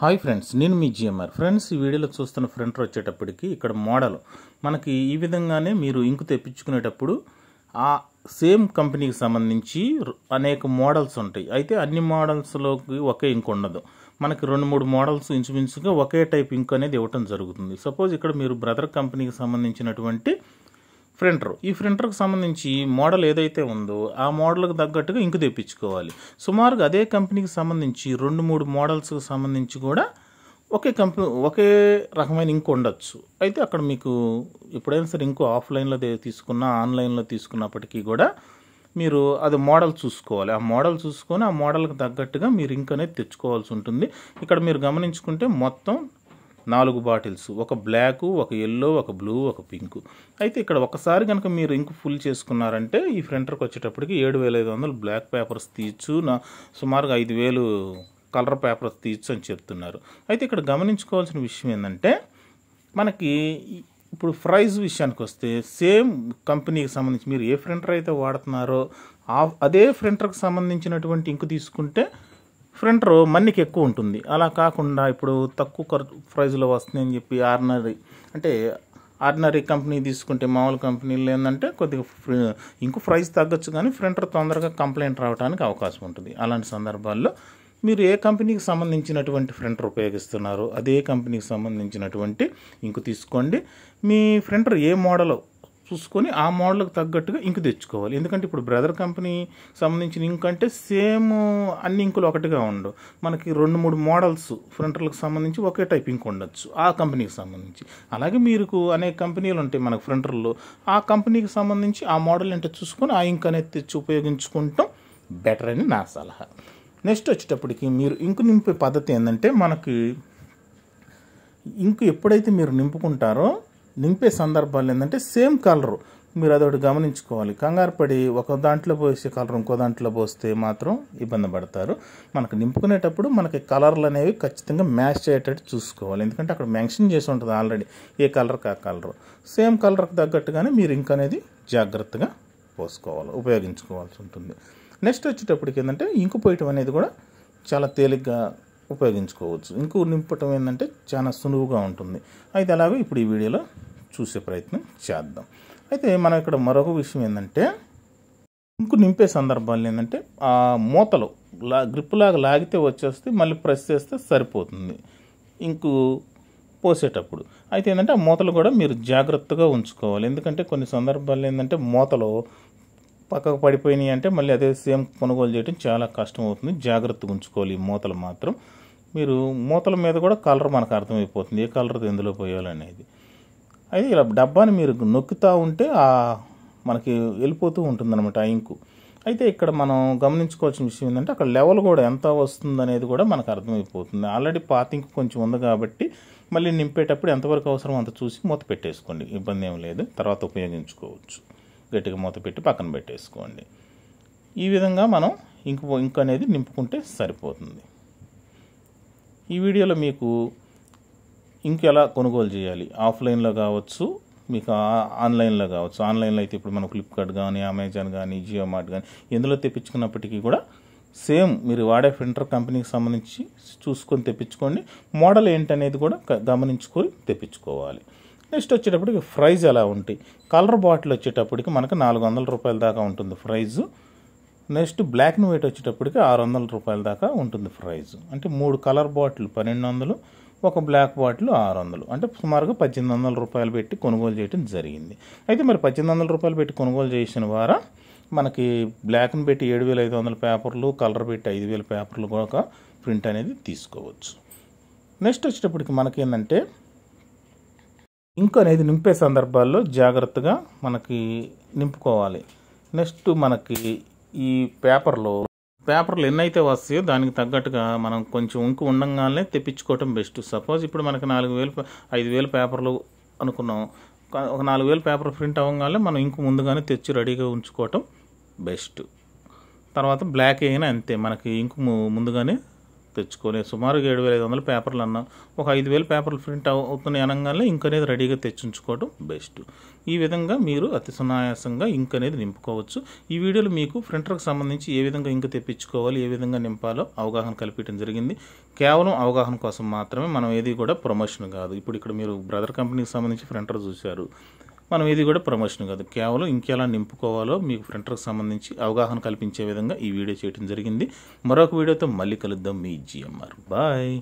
Hi friends, నేను మీ GMR. Friends, ఈ వీడియోలో చూస్తున్న ప్రింటర్ వచ్చేటప్పటికి ఇక్కడ మోడల్ మనకి ఈ విధంగానే మీరు ఇంకు తెప్పించుకునేటప్పుడు ఆ సేమ్ కంపెనీకి సంబంధించి అనేక మోడల్స్ ఉంటాయి. అయితే అన్ని మోడల్స్లోకి ఒకే ఇంక్ ఉండదు. మనకి 2-3 మోడల్స్ ఇంచుమించుగా ఒకే టైప్ ఇంక్ అనేది ఇవ్వటం జరుగుతుంది. సపోజ్ ఇక్కడ మీరు బ్రదర్ కంపెనీకి సంబంధించినటువంటి ప్రింటర్, ఈ ప్రింటర్కి సంబంధించి మోడల్ ఏదైతే ఉందో ఆ మోడల్కి తగ్గట్టుగా ఇంకు తెప్పించుకోవాలి. సుమారుగా అదే కంపెనీకి సంబంధించి 2-3 మోడల్స్కి సంబంధించి కూడా ఒకే రకమైన ఇంకు ఉండొచ్చు. అయితే అక్కడ మీకు ఎప్పుడైనా సరే ఇంకు ఆఫ్లైన్లో తీసుకున్నా ఆన్లైన్లో తీసుకున్నప్పటికీ కూడా మీరు అది మోడల్ చూసుకోవాలి. ఆ మోడల్ చూసుకొని ఆ మోడల్కి తగ్గట్టుగా మీరు ఇంక్ అనేది తెచ్చుకోవాల్సి ఉంటుంది. ఇక్కడ మీరు గమనించుకుంటే మొత్తం 4 బాటిల్స్, ఒక బ్లాక్, ఒక ఎల్లో, ఒక బ్లూ, ఒక పింక్. అయితే ఇక్కడ ఒకసారి కనుక మీరు ఇంక్ ఫుల్ చేసుకున్నారంటే ఈ ప్రింటర్కి వచ్చేటప్పటికి 7,500 బ్లాక్ పేపర్స్ తీయచ్చు, సుమారుగా 5,000 కలర్ పేపర్స్ తీయచ్చు అని చెప్తున్నారు. అయితే ఇక్కడ గమనించుకోవాల్సిన విషయం ఏంటంటే మనకి ఇప్పుడు ప్రైస్ విషయానికి వస్తే సేమ్ కంపెనీకి సంబంధించి మీరు ఏ ప్రింటర్ అయితే వాడుతున్నారో అదే ప్రింటర్కి సంబంధించినటువంటి ఇంకు తీసుకుంటే ప్రింటర్ మన్నికి ఎక్కువ ఉంటుంది. అలా కాకుండా ఇప్పుడు తక్కువ ప్రైజ్లో వస్తుందని చెప్పి ఆర్డినరీ కంపెనీ తీసుకుంటే మామూలు కంపెనీలు ఏంటంటే కొద్దిగా ఇంకో ప్రైస్ తగ్గచ్చు, కానీ ప్రింటర్ తొందరగా కంప్లైంట్ రావడానికి అవకాశం ఉంటుంది. అలాంటి సందర్భాల్లో మీరు ఏ కంపెనీకి సంబంధించినటువంటి ప్రింటర్ ఉపయోగిస్తున్నారో అదే కంపెనీకి సంబంధించినటువంటి ఇంకు తీసుకోండి. మీ ప్రింటర్ ఏ మోడల్ చూసుకొని ఆ మోడల్కి తగ్గట్టుగా ఇంకు తెచ్చుకోవాలి. ఎందుకంటే ఇప్పుడు బ్రదర్ కంపెనీ సంబంధించిన ఇంక్ అంటే సేమ్ అన్ని ఇంకులు ఒకటిగా ఉండవు. మనకి 2-3 మోడల్స్ ప్రింటర్లకు సంబంధించి ఒకే టైప్ ఇంక్ ఉండొచ్చు ఆ కంపెనీకి సంబంధించి. అలాగే మీకు అనేక కంపెనీలు ఉంటాయి మనకు ప్రింటర్లో, ఆ కంపెనీకి సంబంధించి ఆ మోడల్ అంటే చూసుకొని ఆ ఇంక్ అనేది తెచ్చి ఉపయోగించుకుంటాం బెటర్ అని నా సలహా. నెక్స్ట్ వచ్చేటప్పటికి మీరు ఇంకు నింపే పద్ధతి ఏంటంటే మనకి ఇంకు ఎప్పుడైతే మీరు నింపే సందర్భాలు ఏంటంటే సేమ్ కలరు మీరు అదొకటి గమనించుకోవాలి. కంగారు పడి ఒక దాంట్లో పోసే కలర్ ఇంకో దాంట్లో పోస్తే మాత్రం ఇబ్బంది పడతారు. మనకు నింపుకునేటప్పుడు మనకి కలర్లు అనేవి ఖచ్చితంగా మ్యాచ్ అయ్యేటట్టు చూసుకోవాలి. ఎందుకంటే అక్కడ మెన్షన్ చేసి ఉంటుంది ఆల్రెడీ ఏ కలర్కి ఆ కలరు. సేమ్ కలర్కి తగ్గట్టుగానే మీరు ఇంక్ అనేది జాగ్రత్తగా ఉపయోగించుకోవాల్సి ఉంటుంది. నెక్స్ట్ వచ్చేటప్పటికి ఏంటంటే ఇంకు పోయటం అనేది కూడా చాలా తేలిగ్గా ఉపయోగించుకోవచ్చు. ఇంకు నింపటం ఏంటంటే చాలా సులువుగా ఉంటుంది. అయితే అలాగే ఇప్పుడు ఈ వీడియోలో చూసే ప్రయత్నం చేద్దాం. అయితే మనం ఇక్కడ మరొక విషయం ఏంటంటే ఇంకు నింపే సందర్భాలు ఏంటంటే ఆ మూతలు గ్రిప్ లాగా లాగితే వచ్చేస్తే మళ్ళీ ప్రెస్ చేస్తే సరిపోతుంది ఇంకు పోసేటప్పుడు. అయితే ఏంటంటే ఆ మూతలు కూడా మీరు జాగ్రత్తగా ఉంచుకోవాలి. ఎందుకంటే కొన్ని సందర్భాలు ఏంటంటే మూతలు పక్కకు పడిపోయినాయి అంటే మళ్ళీ అదే సేమ్ కొనుగోలు చేయడం చాలా కష్టం అవుతుంది. జాగ్రత్తగా ఉంచుకోవాలి ఈ మూతలు మాత్రం. మీరు మూతల మీద కూడా కలర్ మనకు అర్థమైపోతుంది ఏ కలర్ ఎందులో పోయాలనేది. అయితే ఇలా డబ్బాని మీరు నొక్కుతూ ఉంటే మనకి వెళ్ళిపోతూ ఉంటుందన్నమాట ఆ ఇంకు. అయితే ఇక్కడ మనం గమనించుకోవాల్సిన విషయం ఏంటంటే అక్కడ లెవెల్ కూడా ఎంత వస్తుందనేది కూడా మనకు అర్థమైపోతుంది. ఆల్రెడీ పాత ఇంకు కొంచెం ఉంది కాబట్టి మళ్ళీ నింపేటప్పుడు ఎంతవరకు అవసరం అంత చూసి మూత పెట్టేసుకోండి, ఇబ్బంది ఏం లేదు. తర్వాత ఉపయోగించుకోవచ్చు. గట్టిగా మూత పెట్టి పక్కన పెట్టేసుకోండి. ఈ విధంగా మనం ఇంకు అనేది నింపుకుంటే సరిపోతుంది. ఈ వీడియోలో మీకు ఇంక్ ఎలా కొనుగోలు చేయాలి, ఆఫ్లైన్లో కావచ్చు, మీకు ఆన్లైన్లో కావచ్చు. ఆన్లైన్లో అయితే ఇప్పుడు మనం ఫ్లిప్కార్ట్ కానీ, అమెజాన్ కానీ, జియో మార్ట్ కానీ ఎందులో తెప్పించుకున్నప్పటికీ కూడా సేమ్ మీరు వాడే ప్రింటర్ కంపెనీకి సంబంధించి చూసుకొని తెప్పించుకోండి. మోడల్ ఏంటనేది కూడా గమనించుకొని తెప్పించుకోవాలి. నెక్స్ట్ వచ్చేటప్పటికి ప్రైజ్ ఎలా ఉంటాయి. కలర్ బాటిల్ వచ్చేటప్పటికి మనకు 400 రూపాయల దాకా ఉంటుంది price. Next black and white వచ్చేటప్పటికి 600 రూపాయల దాకా ఉంటుంది ప్రైజ్. అంటే 3 కలర్ బాటిల్ 1200, ఒక బ్లాక్ బాటిల్ 600, అంటే సుమారుగా 1800 రూపాయలు పెట్టి కొనుగోలు చేయడం జరిగింది. అయితే మరి 1800 రూపాయలు పెట్టి కొనుగోలు చేసిన వారా మనకి బ్లాక్ని పెట్టి 7,500 పేపర్లు, కలర్ పెట్టి 5,000 పేపర్లు కూడా ప్రింట్ అనేది తీసుకోవచ్చు. నెక్స్ట్ వచ్చేటప్పటికి మనకేంటంటే ఇంక్ అనేది నింపే సందర్భాల్లో జాగ్రత్తగా మనకి నింపుకోవాలి. నెక్స్ట్ మనకి ఈ పేపర్లు ఎన్నైతే వస్తాయో దానికి తగ్గట్టుగా మనం కొంచెం ఇంకు ఉండంగానే తెప్పించుకోవటం బెస్ట్. సపోజ్ ఇప్పుడు మనకి 5,000 పేపర్లు అనుకున్నాం, ఒక 4,000 పేపర్ ప్రింట్ అవ్వగానే మనం ఇంకు ముందుగానే తెచ్చి రెడీగా ఉంచుకోవటం బెస్ట్. తర్వాత బ్లాక్ అయినా అంతే, మనకి ఇంకు ముందుగానే తెచ్చుకొని సుమారుగా 7,500 పేపర్లు అన్నాం, ఒక 5,000 పేపర్లు ప్రింట్ అవుతున్నాయి అనగానే ఇంక్ అనేది రెడీగా తెచ్చుంచుకోవడం బెస్ట్. ఈ విధంగా మీరు అతి సునాయాసంగా ఇంక్ అనేది నింపుకోవచ్చు. ఈ వీడియోలో మీకు ప్రింటర్కి సంబంధించి ఏ విధంగా ఇంక్ తెప్పించుకోవాలి, ఏ విధంగా నింపాలో అవగాహన కల్పించడం జరిగింది. కేవలం అవగాహన కోసం మాత్రమే, మనం ఏది కూడా ప్రమోషన్ కాదు. ఇప్పుడు ఇక్కడ మీరు బ్రదర్ కంపెనీకి సంబంధించి ప్రింటర్ చూశారు, మనం ఇది కూడా ప్రమోషన్ కాదు, కేవలం ఇంకెలా నింపుకోవాలో మీకు ప్రింటర్కి సంబంధించి అవగాహన కల్పించే విధంగా ఈ వీడియో చేయడం జరిగింది. మరొక వీడియోతో మళ్ళీ కలుద్దాం. మీ GMR. బాయ్.